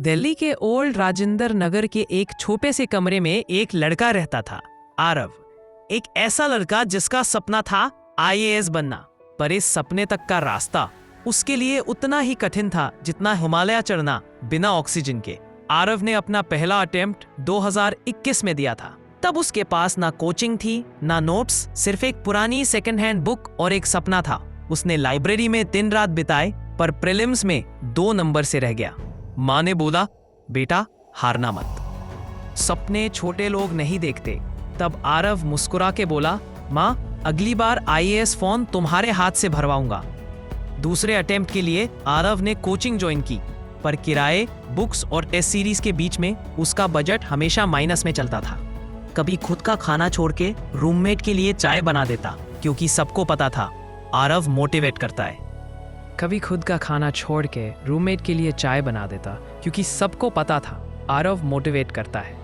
दिल्ली के ओल्ड राजेंद्र नगर के एक छोटे से कमरे में एक लड़का रहता था, आरव। एक ऐसा लड़का जिसका सपना था आईएएस बनना, पर इस सपने तक का रास्ता उसके लिए उतना ही कठिन था जितना हिमालय चढ़ना बिना ऑक्सीजन के। आरव ने अपना पहला अटेम्प्ट 2021 में दिया था। तब उसके पास ना कोचिंग थी, ना नोट्स, सिर्फ एक पुरानी सेकंड हैंड बुक और एक सपना था। उसने लाइब्रेरी में दिन रात बिताए, पर प्रीलिम्स में 2 नंबर से रह गया। माँ ने बोला, बेटा हारना मत, सपने छोटे लोग नहीं देखते। तब आरव मुस्कुरा के बोला, माँ अगली बार आईएएस फॉर्म तुम्हारे हाथ से भरवाऊंगा। दूसरे अटेम्प्ट के लिए आरव ने कोचिंग ज्वाइन की, पर किराए, बुक्स और टेस्ट सीरीज के बीच में उसका बजट हमेशा माइनस में चलता था। कभी खुद का खाना छोड़ के रूममेट के लिए चाय बना देता, क्योंकि सबको पता था आरव मोटिवेट करता है। कभी खुद का खाना छोड़ के रूममेट के लिए चाय बना देता, क्योंकि सबको पता था आरव मोटिवेट करता है।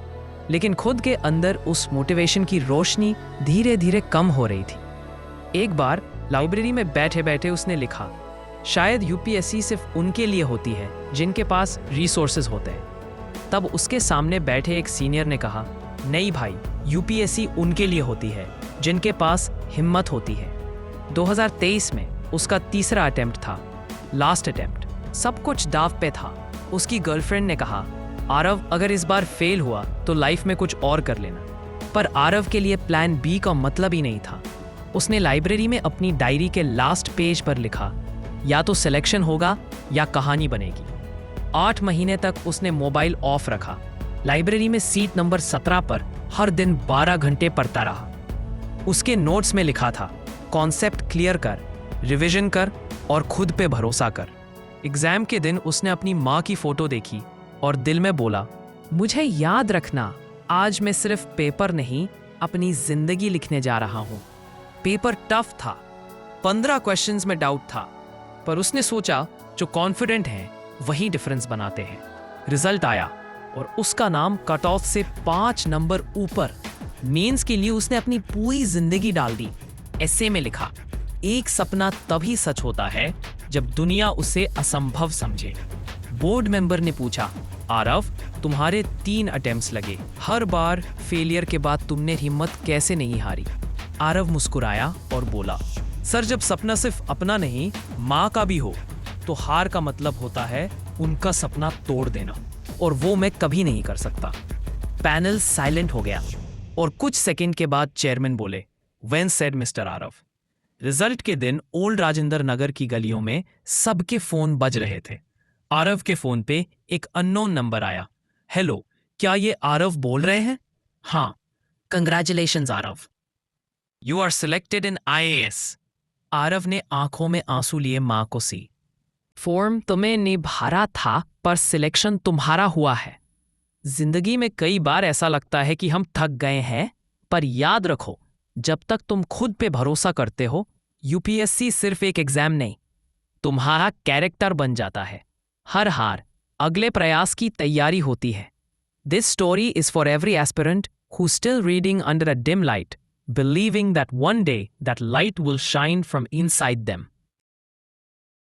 लेकिन खुद के अंदर उस मोटिवेशन की रोशनी धीरे धीरे कम हो रही थी। एक बार लाइब्रेरी में बैठे बैठे उसने लिखा, शायद यूपीएससी सिर्फ उनके लिए होती है जिनके पास रिसोर्सेज होते हैं। तब उसके सामने बैठे एक सीनियर ने कहा, नहीं भाई, यूपीएससी उनके लिए होती है जिनके पास हिम्मत होती है। 2023 में उसका तीसरा अटेम्प्ट था, लास्ट अटेम्प्ट। सब कुछ दाव पे था। उसकी गर्लफ्रेंड ने कहा, आरव अगर इस बार फेल हुआ तो लाइफ में कुछ और कर लेना। पर आरव के लिए प्लान बी का मतलब ही नहीं था। उसने लाइब्रेरी में अपनी डायरी के लास्ट पेज पर लिखा, या तो सिलेक्शन होगा या कहानी बनेगी। 8 महीने तक उसने मोबाइल ऑफ रखा। लाइब्रेरी में सीट नंबर 17 पर हर दिन 12 घंटे पढ़ता रहा। उसके नोट्स में लिखा था, कॉन्सेप्ट क्लियर कर, रिवीजन कर और खुद पे भरोसा कर। एग्जाम के दिन उसने अपनी माँ की फोटो देखी और दिल में बोला, मुझे याद रखना, आज मैं सिर्फ पेपर नहीं, अपनी जिंदगी लिखने जा रहा हूँ। पेपर टफ था, 15 क्वेश्चंस में डाउट था, पर उसने सोचा जो कॉन्फिडेंट हैं वही डिफरेंस बनाते हैं। रिजल्ट आया और उसका नाम कट ऑफ से 5 नंबर ऊपर। मेंस के लिए उसने अपनी पूरी जिंदगी डाल दी। ऐसे में लिखा, एक सपना तभी सच होता है जब दुनिया उसे असंभव समझे। बोर्ड मेंबर ने पूछा, आरव तुम्हारे 3 अटेम्प्ट्स लगे, हर बार फेलियर के बाद तुमने हिम्मत कैसे नहीं हारी? आरव मुस्कुराया और बोला, सर जब सपना सिर्फ अपना नहीं माँ का भी हो तो हार का मतलब होता है उनका सपना तोड़ देना, और वो मैं कभी नहीं कर सकता। पैनल साइलेंट हो गया और कुछ सेकंड के बाद चेयरमैन बोले, well said mister Aarav. Result के दिन ओल्ड राजेंद्र नगर की गलियों में सबके फोन बज रहे थे। आरव के फोन पे एक अननोन नंबर आया। हेलो, क्या ये आरव बोल रहे हैं? हाँ, congratulations Aarav, you are selected in IAS. Aarav ने आंखों में आंसू लिए मां को सी। फॉर्म तुम्हें निभारा था, पर सिलेक्शन तुम्हारा हुआ है। जिंदगी में कई बार ऐसा लगता है कि हम थक गए हैं, पर याद रखो, जब तक तुम खुद पे भरोसा करते हो, यूपीएससी सिर्फ एक एग्जाम नहीं, तुम्हारा कैरेक्टर बन जाता है। हर हार अगले प्रयास की तैयारी होती है। This story is for every aspirant who still reading under a dim light, believing that one day that light will shine from inside them.